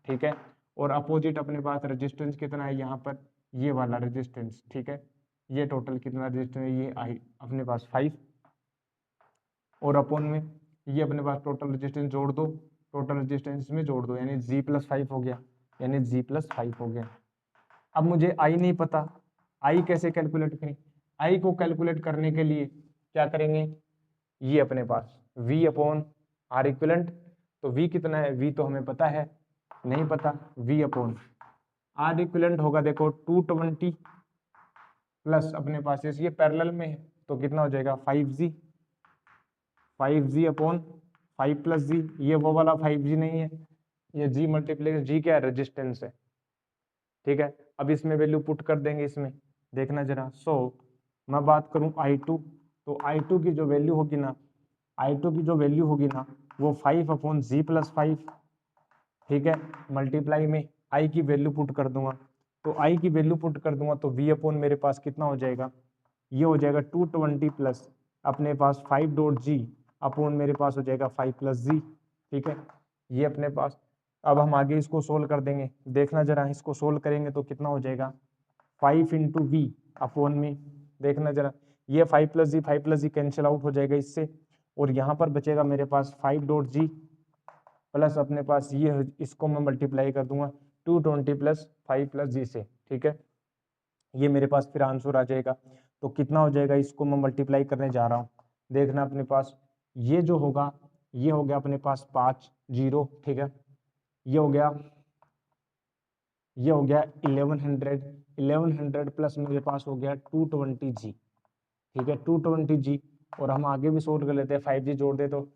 ठीक है, और अपोजिट अपने पास रेजिस्टेंस कितना है, यहाँ पर ये वाला रेजिस्टेंस, ठीक है, ये टोटल कितना रेजिस्टेंस है, ये I अपने पास 5, और अपॉन में ये अपने पास टोटल रेजिस्टेंस जोड़ दो, टोटल रेजिस्टेंस में जोड़ दो, यानी G+5 हो गया, यानी G+5 हो गया। अब मुझे आई नहीं पता, आई कैसे कैलकुलेट करें? आई को कैलकुलेट करने के लिए क्या करेंगे, ये अपने पास v अपॉन आर इक्विवेलेंट, तो v कितना है, v तो हमें पता है, नहीं पता, v अपॉन आर इक्विवेलेंट होगा देखो 220 प्लस अपने पास ये पैरेलल में है तो कितना हो जाएगा 5g अपॉन 5 प्लस जी, ये वो वाला 5g नहीं है, ये g मल्टीप्लाई, g क्या है, रेजिस्टेंस है, ठीक है। अब इसमें वैल्यू पुट कर देंगे इसमें, देखना जरा। सो मैं बात करूं I2, तो I2 की जो वैल्यू होगी ना, I2 की जो वैल्यू होगी ना वो 5 अपॉन जी प्लस 5, ठीक है, मल्टीप्लाई में I की वैल्यू पुट कर दूंगा, तो I की वैल्यू पुट कर दूंगा तो V अपॉन मेरे पास कितना हो जाएगा, ये हो जाएगा 220 प्लस अपने पास 5 डॉट जी अपॉन मेरे पास हो जाएगा 5 प्लस जी, ठीक है, ये अपने पास। अब हम आगे इसको सोल्व कर देंगे, देखना जरा, इसको सोल्व करेंगे तो कितना हो जाएगा 5 इंटू वी अपॉन में, देखना जरा, ये 5 प्लस जी कैंसिल आउट हो जाएगा इससे, और यहाँ पर बचेगा मेरे पास 5 डॉट जी प्लस अपने पास ये, इसको मैं मल्टीप्लाई कर दूंगा 220 प्लस 5 प्लस जी से, ठीक है, ये मेरे पास फिर आंसर आ जाएगा। तो कितना हो जाएगा, इसको मैं मल्टीप्लाई करने जा रहा हूँ, देखना अपने पास ये जो होगा, ये हो गया अपने पास 50, ठीक है, ये हो गया 1100 प्लस मेरे पास हो गया 220g, ठीक है, 220g, और हम आगे भी सोल्व कर लेते हैं, 5g जोड़ दे तो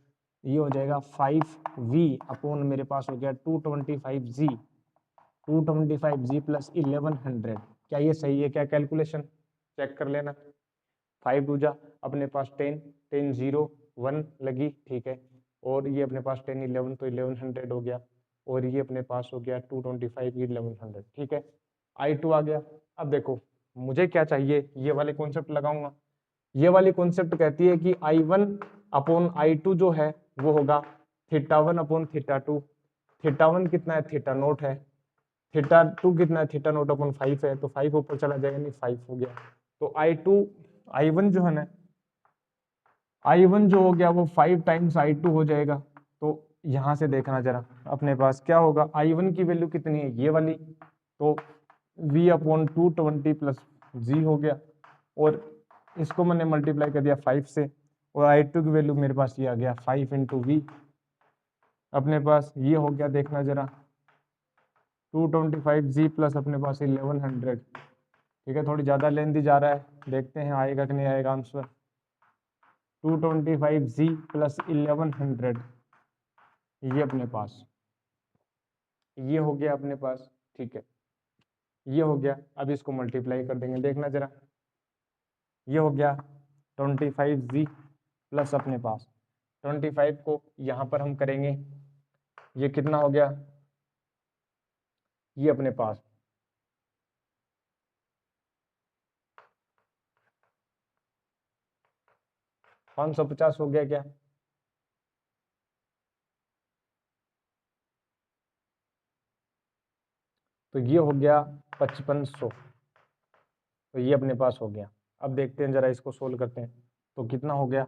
ये हो जाएगा 5v अपॉन मेरे पास हो गया 225g प्लस 1100, क्या ये सही है क्या, कैलकुलेशन चेक कर लेना, 5 दूजा अपने पास 10 10 0 1 लगी, ठीक है, और ये अपने पास 10 11 तो 1100 हो गया, और ये अपने पास हो गया 225 1100, ठीक है, I2 आ गया। अब देखो मुझे क्या चाहिए, ये वाले कॉन्सेप्ट लगाऊंगा, ये वाली कॉन्सेप्ट कहती है कि I1 अपॉन I2 जो है वो होगा θ1 अपॉन θ2, θ1 कितना है, थीटा नोट है, θ2 कितना है, थीटा नोट अपॉन 5 है, तो 5 ऊपर चला जाएगा, नहीं 5 हो गया, तो I1 जो है ना, I1 जो हो गया वो 5 टाइम्स I2 हो जाएगा, तो यहां से देखना जरा अपने पास क्या होगा, I1 की वैल्यू कितनी है, ये वाली, तो V अपॉन 220 प्लस जी हो गया, और इसको मैंने मल्टीप्लाई कर दिया 5 से, और I2 की वैल्यू मेरे पास ये आ गया 5 इंटू वी, अपने पास ये हो गया, देखना जरा 225g प्लस अपने पास 1100, ठीक है, थोड़ी ज़्यादा लेंदी जा रहा है, देखते हैं आएगा कि नहीं आएगा आंसर, 225g प्लस 1100, ये अपने पास, ये हो गया अपने पास, ठीक है, ये हो गया। अब इसको मल्टीप्लाई कर देंगे, देखना जरा, ये हो गया 25g प्लस अपने पास 25 को यहाँ पर हम करेंगे, ये कितना हो गया, ये अपने पास 550 हो गया क्या, तो ये हो गया 5500, तो ये अपने पास हो गया। अब देखते हैं जरा, इसको सोल्व करते हैं, तो कितना हो गया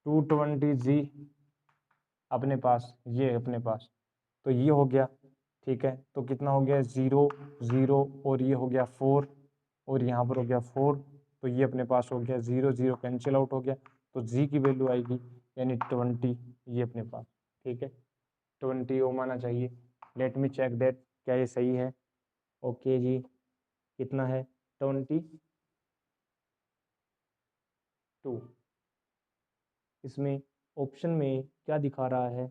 220g अपने पास, ये अपने पास, तो ये हो गया, ठीक है, तो कितना हो गया 0 0, और ये हो गया 4, और यहाँ पर हो गया 4, तो ये अपने पास हो गया 0 0 कैंसिल आउट हो गया, तो जी की वैल्यू आएगी यानी 20, ये अपने पास, ठीक है, 20 ओम आना चाहिए। लेट मी चेक दैट, क्या ये सही है, ओके जी, कितना है 22, इसमें ऑप्शन में क्या दिखा रहा है,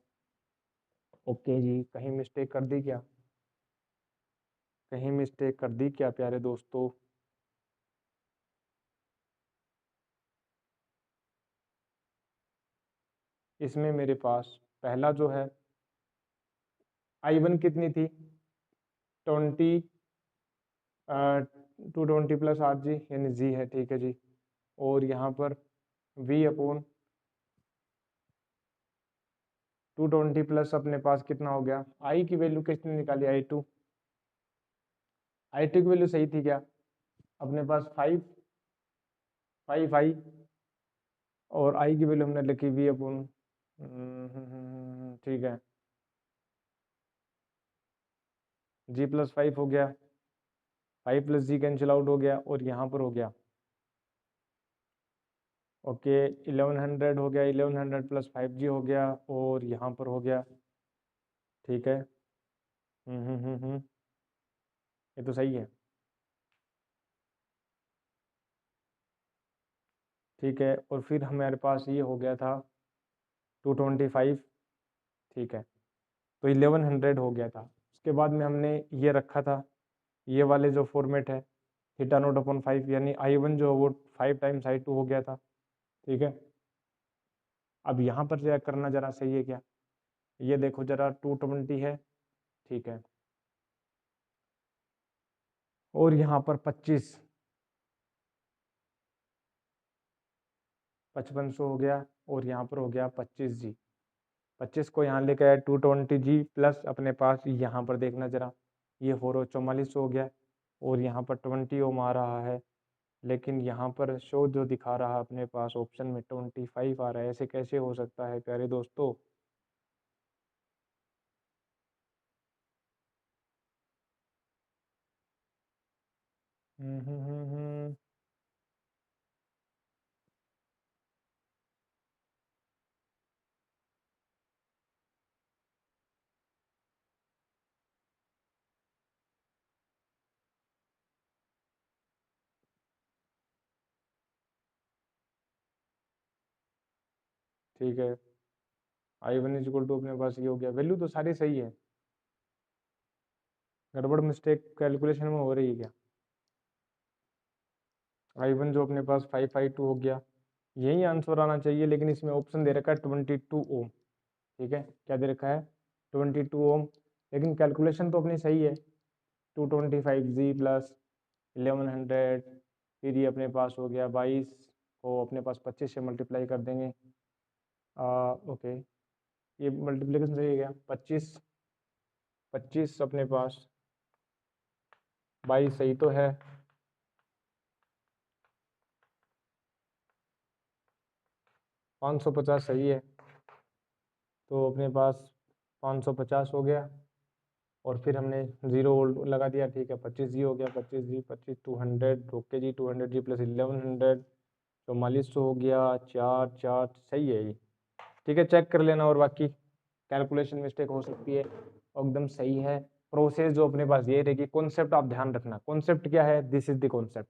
ओके जी, कहीं मिस्टेक कर दी क्या, कहीं मिस्टेक कर दी क्या प्यारे दोस्तों, इसमें मेरे पास पहला जो है I1 कितनी थी 20 220 प्लस 8g यानी जी है, ठीक है जी, और यहाँ पर v अपॉन 220 प्लस अपने पास कितना हो गया, आई की वैल्यू कितनी निकाली, I2 की वैल्यू सही थी क्या, अपने पास 5 आई, और आई की वैल्यू हमने लिखी v अपॉन, ठीक है, g प्लस 5 हो गया, 5 प्लस जी कैंसिल आउट हो गया और यहाँ पर हो गया ओके 1100 हो गया, 1100 प्लस 5 जी हो गया और यहाँ पर हो गया। ठीक है ये तो सही है। ठीक है और फिर हमारे पास ये हो गया था 225। ठीक है तो 1100 हो गया था। उसके बाद में हमने ये रखा था, ये वाले जो फॉर्मेट है थीटा नोट अपॉन 5, यानी I1 जो वो 5 टाइम्स I2 हो गया था। ठीक है अब यहाँ पर चेक करना जरा सही है क्या, ये देखो जरा 220 है। ठीक है और यहाँ पर 5500 हो गया और यहाँ पर हो गया 25 जी। 25 को यहाँ लेकर आए 220 जी प्लस अपने पास यहाँ पर देखना जरा, ये 4400 हो गया और यहाँ पर 20 ओम आ रहा है, लेकिन यहाँ पर शो जो दिखा रहा है अपने पास ऑप्शन में 25 आ रहा है। ऐसे कैसे हो सकता है प्यारे दोस्तों। हम्म। ठीक है I1 इज इक्वल टू अपने पास ये हो गया, वैल्यू तो सारी सही है, गड़बड़ मिस्टेक कैलकुलेशन में हो रही है क्या। I1 जो अपने पास 5I2 हो गया, यही आंसर आना चाहिए, लेकिन इसमें ऑप्शन दे रखा है 22 ओम। ठीक है क्या दे रखा है 22 ओम, लेकिन कैलकुलेशन तो अपनी सही है। 225 जी प्लस 1100, फिर ये अपने पास हो गया 22 को अपने पास 25 से मल्टीप्लाई कर देंगे। ओके ये मल्टीप्लिकेशन सही है क्या, 25 अपने पास 22 सही तो है। 550 सही है, तो अपने पास 550 हो गया और फिर हमने 0 वोल्ट लगा दिया। ठीक है 25 जी हो गया, 25 जी 25 200 ओके जी 200 जी प्लस 1100 4400 हो गया, 4 4 सही है ये। ठीक है चेक कर लेना, और बाकी कैलकुलेशन मिस्टेक हो सकती है, एकदम सही है। प्रोसेस जो अपने पास ये रहेगी, कॉन्सेप्ट आप ध्यान रखना, कॉन्सेप्ट क्या है, this is the concept,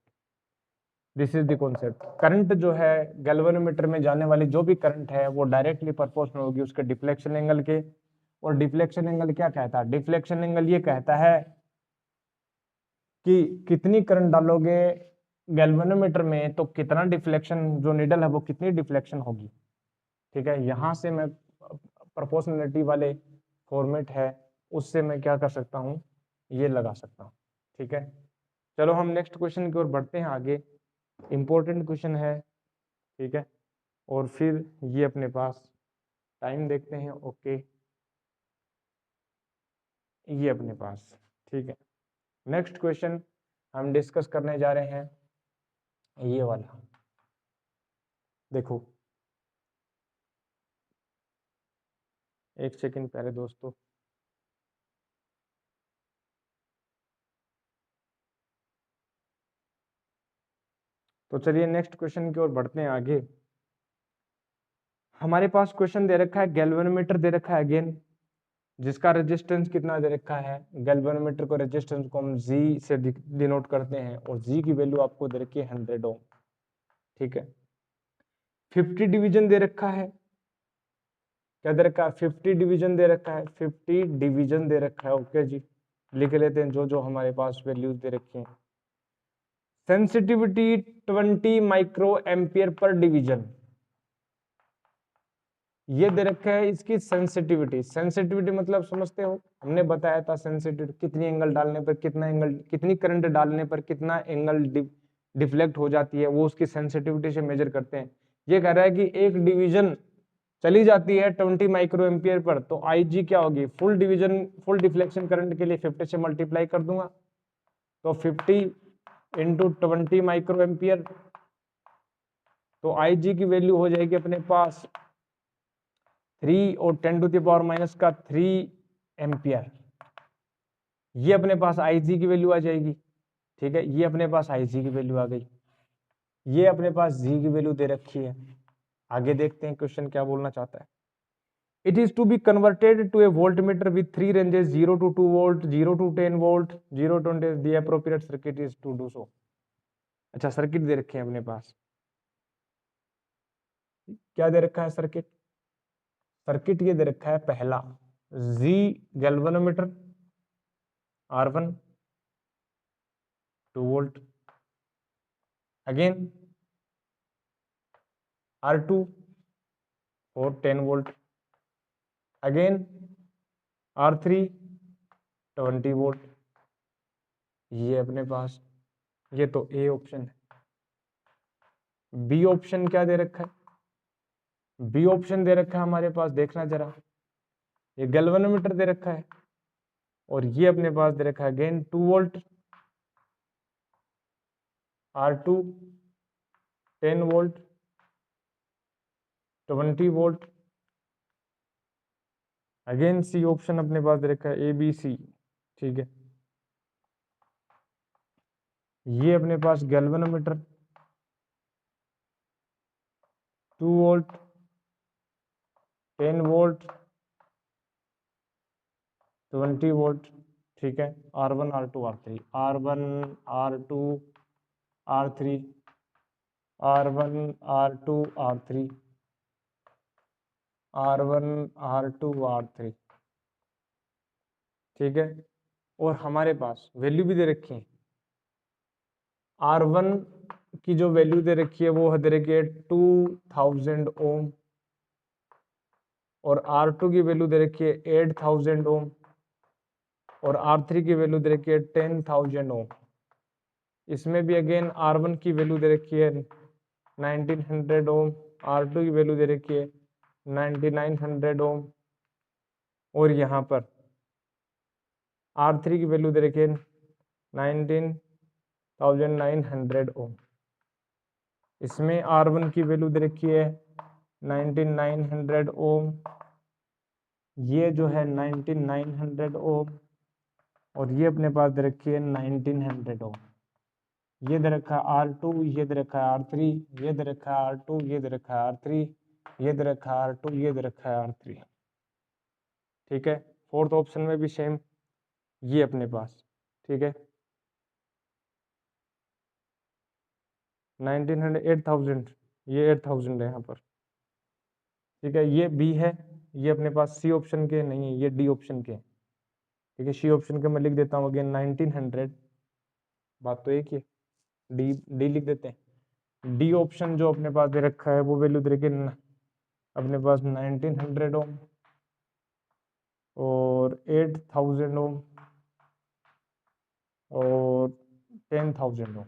this is the concept. Current जो है गैल्वेनोमीटर में जाने वाली जो भी करंट है वो डायरेक्टली प्रोपोर्शनल होगी उसके डिफ्लेक्शन एंगल के। और डिफ्लेक्शन एंगल क्या कहता है, डिफ्लेक्शन एंगल ये कहता है कि कितनी करंट डालोगे गैल्वेनोमीटर में तो कितना डिफ्लेक्शन, जो निडल है वो कितनी डिफ्लेक्शन होगी। ठीक है यहाँ से मैं प्रोपोर्शनलिटी वाले फॉर्मेट है उससे मैं क्या कर सकता हूँ, ये लगा सकता हूँ। ठीक है चलो हम नेक्स्ट क्वेश्चन की ओर बढ़ते हैं आगे, इंपॉर्टेंट क्वेश्चन है। ठीक है और फिर ये अपने पास टाइम देखते हैं। ओके ये अपने पास ठीक है, नेक्स्ट क्वेश्चन हम डिस्कस करने जा रहे हैं ये वाला, देखो एक सेकंड प्यारे दोस्तों। तो चलिए नेक्स्ट क्वेश्चन की ओर बढ़ते हैं आगे। हमारे पास क्वेश्चन दे रखा है, गैल्वेनोमीटर दे रखा है अगेन, जिसका रेजिस्टेंस कितना दे रखा है, गैल्वेनोमीटर को रेजिस्टेंस को हम जी से डिनोट करते हैं और जी की वैल्यू आपको दे रखी है 100 ओम। ठीक है 50 डिवीजन दे रखा है, क्या दे रखा है 50 डिवीजन दे रखा है, 50 डिवीजन दे रखा है। ओके जी लिख लेते हैं जो जो हमारे पास वैल्यूज दे रखी हैं। Sensitivity 20 micro ampere per division, ये दे रखा है इसकी सेंसिटिविटी। सेंसिटिविटी मतलब समझते हो, हमने बताया था सेंसिटिविटी कितनी एंगल डालने पर कितना एंगल, कितनी करंट डालने पर कितना एंगल डिफ्लेक्ट हो जाती है, वो उसकी सेंसिटिविटी से मेजर करते हैं। ये कह रहा है कि एक डिवीजन चली जाती है 20 माइक्रो एम्पियर पर, तो IG क्या होगी, full division full deflection current के लिए 50 से मल्टीप्लाई कर दूंगा, तो 50 इंटू 20 माइक्रो एम्पियर, तो IG की वैल्यू हो जाएगी अपने पास 3 और 10 टू द पावर माइनस का 3 एम्पियर, ये अपने पास IG की वैल्यू आ जाएगी। ठीक है, ये अपने पास आई जी की वैल्यू आ गई, ये अपने पास जी की वैल्यू दे रखी है। आगे देखते हैं क्वेश्चन क्या बोलना चाहता है। It is to be converted to a voltmeter with 3 ranges 0 to 2 volt, 0 to 10 volt, 0 to 20, the appropriate circuit is to do so. अच्छा, सर्किट दे रखे हैं अपने पास, क्या दे रखा है सर्किट? सर्किट ये दे रखा है पहला, जी galvanometer, R1 2 volt, again R2 और 10 वोल्ट, अगेन R3 20 वोल्ट। ये अपने पास, ये तो ए ऑप्शन है। बी ऑप्शन क्या दे रखा है? बी ऑप्शन दे रखा है हमारे पास, देखना जरा, ये गैल्वेनोमीटर दे रखा है और ये अपने पास दे रखा है again 2 volt, R2 10 volt, 20 volt, again C option अपने पास दे रखा है ABC। ठीक है, ये अपने पास गैल्वेनोमीटर 2 वोल्ट, 10 वोल्ट, 20 वोल्ट। ठीक है, R1 R2 R3, R1 R2 R3, R1 R2 R3, R1 R2 R3। ठीक है, और हमारे पास वैल्यू भी दे रखी है। R1 की जो वैल्यू दे रखी है वो दे रखी है 2000 ओम, और R2 की वैल्यू दे रखी है 8000 ओम, और R3 की वैल्यू दे रखी है 10000 ओम। इसमें भी अगेन R1 की वैल्यू दे रखी है 1900 ओम, R2 की वैल्यू दे रखी है 9900 ओम, और यहाँ पर R3 की वैल्यू दे रखी है 19900 ओम। इसमें R1 की वैल्यू दे रखी है 9900 ओम, ये जो है 9900 ओम, और ये अपने पास दे रखी है 1900 ओम। ये दे रखा है R2, ये दे रखा है R3, ये दे रखा है R2, ये दे रखा है R3, ये दे रखा है R2, ये दे रखा है R3। ठीक है, फोर्थ ऑप्शन में भी सेम, ये अपने पास। ठीक है, 1900 8000, ये 8000 है यहाँ पर। ठीक है, ये बी है, ये अपने पास सी ऑप्शन के नहीं है, ये डी ऑप्शन के। ठीक है, सी ऑप्शन के मैं लिख देता हूँ अगेन 1900, बात तो एक ही है, डी डी लिख देते हैं। डी ऑप्शन जो अपने पास दे रखा है वो वैल्यू दे रखी है अपने पास 1900 ओम और 8000 ओम और 10000 ओम।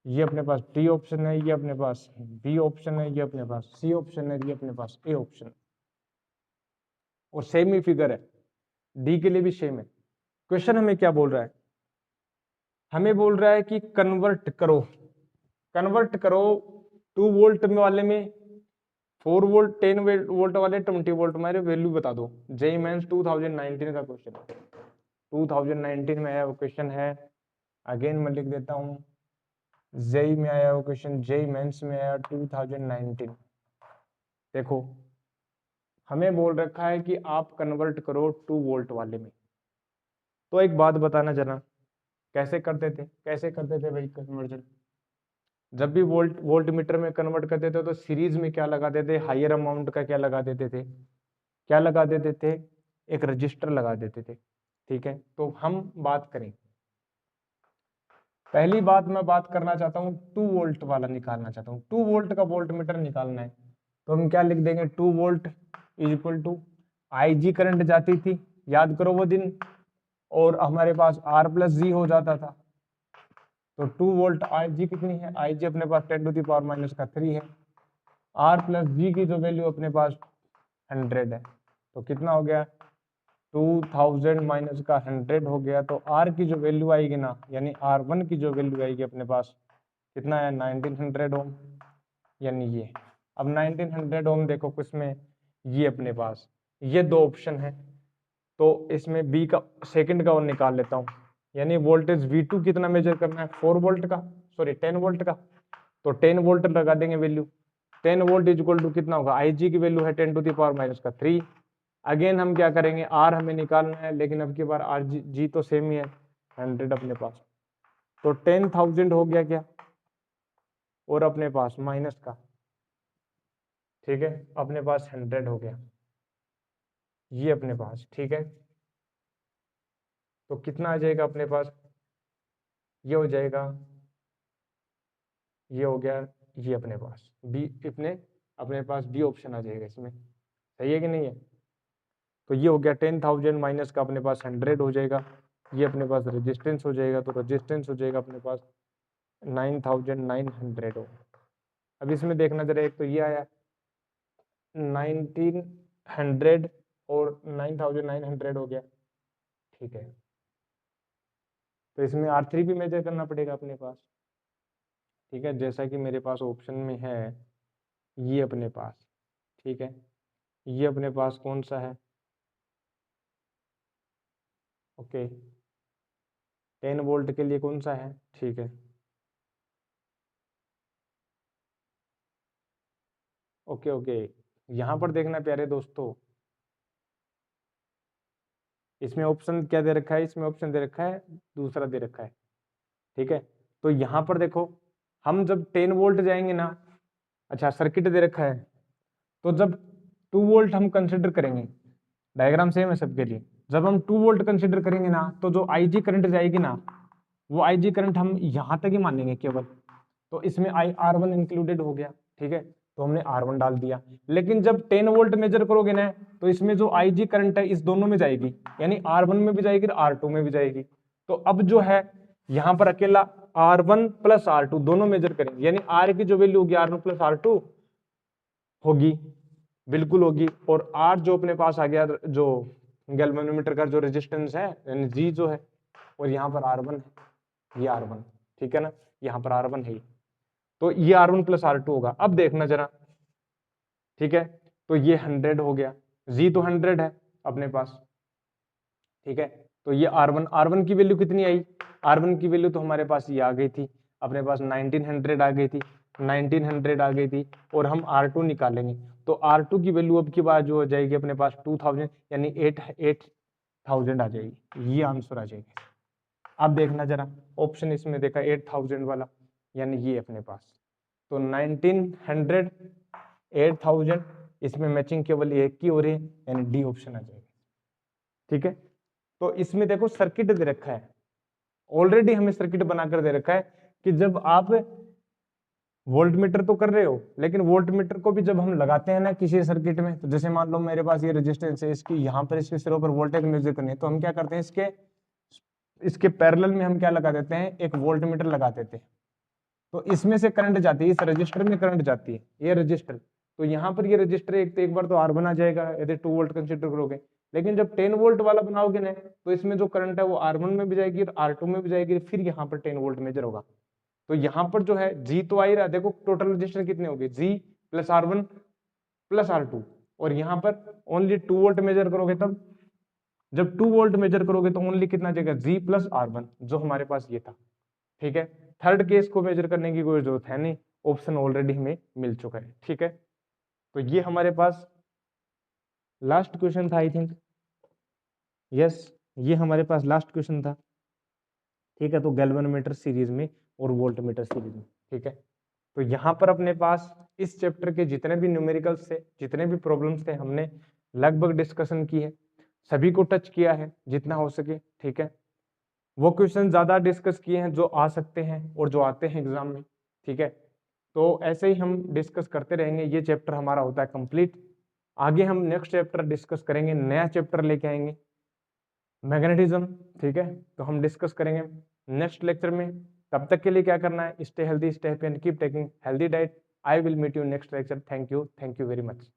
ये अपने पास डी ऑप्शन है, ये अपने पास बी ऑप्शन है, ये अपने पास सी ऑप्शन है, ये अपने पास ए ऑप्शन, और सेम ही फिगर है, डी के लिए भी सेम है। क्वेश्चन हमें क्या बोल रहा है? हमें बोल रहा है कि कन्वर्ट करो 2 वोल्ट वाले में 4 वोल्ट, 10 वोल्ट वाले 20 वोल्ट, मेरे वैल्यू बता दो। जेई मेंस 2019 का क्वेश्चन है, 2019 में आया वो क्वेश्चन है। अगेन मैं लिख देता हूँ, जेई में आया वो क्वेश्चन, जेई मेंस में आया 2019। देखो, हमें बोल रखा है कि आप कन्वर्ट करो 2 वोल्ट वाले में। तो एक बात बताना जरा, कैसे करते थे भाई कन्वर्जन? जब भी वोल्ट मीटर में कन्वर्ट करते थे तो सीरीज में क्या लगा देते थे? हायर अमाउंट का क्या लगा देते थे? क्या लगा देते थे? एक रजिस्टर लगा देते थे। ठीक है, तो हम बात करें, पहली बात मैं बात करना चाहता हूँ 2 वोल्ट वाला निकालना चाहता हूँ। 2 वोल्ट का वोल्ट मीटर निकालना है, तो हम क्या लिख देंगे? 2 volt is equal to IG current जाती थी, याद करो वो दिन, और हमारे पास R प्लस जी हो जाता था। तो 2 वोल्ट IG कितनी है? IG अपने पास 10⁻³ है। R प्लस जी की जो वैल्यू अपने पास 100 है, तो कितना हो गया? 2000 माइनस का 100 हो गया। तो R की जो वैल्यू आएगी ना, यानी R1 की जो वैल्यू आएगी अपने पास कितना है? 1900 ओम, यानी ये। अब 1900 ओम देखो किसमें, ये अपने पास, ये दो ऑप्शन है, तो इसमें बी का सेकंड का और निकाल लेता हूँ। यानी वोल्टेज V2 कितना मेजर करना है, 4 वोल्ट का, सॉरी 10 वोल्ट का, तो 10 वोल्ट लगा देंगे value. 10 volt is equal to कितना होगा, IG की वैल्यू है 10 टू द पावर माइनस का 3। अगेन हम क्या करेंगे, R हमें निकालना है, लेकिन अब की बार RG तो सेम ही है, 100 अपने पास, तो 10,000 हो गया क्या, और अपने पास माइनस का, ठीक है, अपने पास 100 हो गया, ये अपने पास, ठीक है। तो कितना आ जाएगा अपने पास, ये हो जाएगा, ये हो गया, ये अपने पास बी, अपने पास बी ऑप्शन आ जाएगा इसमें, सही है कि नहीं है। तो ये हो गया 10,000 माइनस का अपने पास 100 हो जाएगा, ये अपने पास रेजिस्टेंस हो जाएगा, तो रेजिस्टेंस हो जाएगा अपने पास 9,900 हो। अब इसमें देखना जरा, एक तो ये आया 1900 और 9,900 हो गया, ठीक है। तो इसमें R3 भी मेजर करना पड़ेगा अपने पास, ठीक है, जैसा कि मेरे पास ऑप्शन में है ये अपने पास, ठीक है, ये अपने पास कौन सा है, ओके, 10 वोल्ट के लिए कौन सा है, ठीक है, ओके ओके। यहाँ पर देखना प्यारे दोस्तों, इसमें ऑप्शन क्या दे रखा है, इसमें ऑप्शन दे रखा है दूसरा दे रखा है, ठीक है। तो यहाँ पर देखो, हम जब 10 वोल्ट जाएंगे ना, अच्छा सर्किट दे रखा है, तो जब 2 वोल्ट हम कंसिडर करेंगे, डायग्राम सेम है सबके लिए, जब हम 2 वोल्ट कंसिडर करेंगे ना, तो जो IG करंट जाएगी ना, वो IG करंट हम यहाँ तक ही मानेंगे केवल, तो इसमें R1 इंक्लूडेड हो गया, ठीक है, तो हमने R1 डाल दिया। लेकिन जब 10 वोल्ट मेजर करोगे ना, तो इसमें जो IG करंट है इस दोनों में जाएगी, यानी R1 में भी जाएगी और R2 में भी जाएगी। तो अब जो है यहाँ पर अकेला R1 प्लस R2 दोनों मेजर करेंगे, यानी R की जो वैल्यू होगी R1 प्लस R2 होगी, बिल्कुल होगी, और R जो अपने पास आ गया, जो गैल्वेनोमीटर का जो रेजिस्टेंस है यानी G जो है, और यहाँ पर R1 है, ये R1, ठीक है ना, यहाँ पर R1 है, तो ये R1 प्लस R2 होगा। अब देखना जरा, ठीक है, तो ये 100 हो गया, G तो 100 है अपने पास, ठीक है, तो ये R1 की वैल्यू कितनी आई, R1 की वैल्यू तो हमारे पास ये आ गई थी, अपने पास 1900 आ गई थी, 1900 आ गई थी, और हम R2 निकालेंगे, तो R2 की वैल्यू अब की बार जो हो जाएगी अपने पास 2000, यानी 8,000 आ जाएगी, ये आंसर आ जाएगी। अब देखना जरा ऑप्शन इसमें देखा 8,000 वाला, यानी ये अपने पास, तो 1900 8,000, इसमें मैचिंग केवल एक की हो रही है, यानी डी ऑप्शन आ जाएगा, ठीक है। तो इसमें देखो सर्किट दे रखा है, ऑलरेडी हमें सर्किट बनाकर दे रखा है कि जब आप वोल्ट मीटर तो कर रहे हो, लेकिन वोल्ट मीटर को भी जब हम लगाते हैं ना किसी सर्किट में, तो जैसे मान लो मेरे पास ये रेजिस्टेंस है, इसकी यहाँ पर इसके सिरों पर वोल्टेज मेजर करनी है, तो हम क्या करते हैं, इसके पैरेलल में हम क्या लगा देते हैं, एक वोल्ट मीटर लगा देते हैं, तो इसमें से करंट जाती है, इस रजिस्टर में करंट जाती है, ये रजिस्टर, तो यहाँ पर ये रजिस्टर एक बार तो R1 आ जाएगा यदि 2 वोल्ट कंसिडर करोगे, लेकिन जब 10 वोल्ट वाला बनाओगे ना, तो इसमें जो करंट है वो R1 में भी जाएगी और R2 में भी जाएगी, फिर यहाँ पर 10 वोल्ट मेजर होगा। तो यहाँ पर जो है G तो आ ही रहा, देखो टोटल रजिस्टर कितने हो गए, G plus R1 plus R2, और यहाँ पर ओनली 2 वोल्ट मेजर करोगे, तब जब 2 वोल्ट मेजर करोगे तो ओनली कितना जाएगा, G प्लस R1, जो हमारे पास ये था, ठीक है। थर्ड केस को मेजर करने की कोई जरूरत है नहीं, ऑप्शन ऑलरेडी हमें मिल चुका है, ठीक है। तो ये हमारे पास लास्ट क्वेश्चन था आई थिंक, यस, ये हमारे पास लास्ट क्वेश्चन था, ठीक है। तो गैल्वेनोमीटर सीरीज में और वोल्टमीटर सीरीज में, ठीक है। तो यहाँ पर अपने पास इस चैप्टर के जितने भी न्यूमेरिकल्स थे, जितने भी प्रॉब्लम्स थे, हमने लगभग डिस्कशन की है, सभी को टच किया है जितना हो सके, ठीक है। वो क्वेश्चन ज्यादा डिस्कस किए हैं जो आ सकते हैं और जो आते हैं एग्जाम में, ठीक है। तो ऐसे ही हम डिस्कस करते रहेंगे, ये चैप्टर हमारा होता है कंप्लीट। आगे हम नेक्स्ट चैप्टर डिस्कस करेंगे, नया चैप्टर लेके आएंगे मैग्नेटिज्म, ठीक है। तो हम डिस्कस करेंगे नेक्स्ट लेक्चर में। तब तक के लिए क्या करना है, stay healthy, stay happy and keep taking healthy diet. I will meet you next lecture. Thank you very much.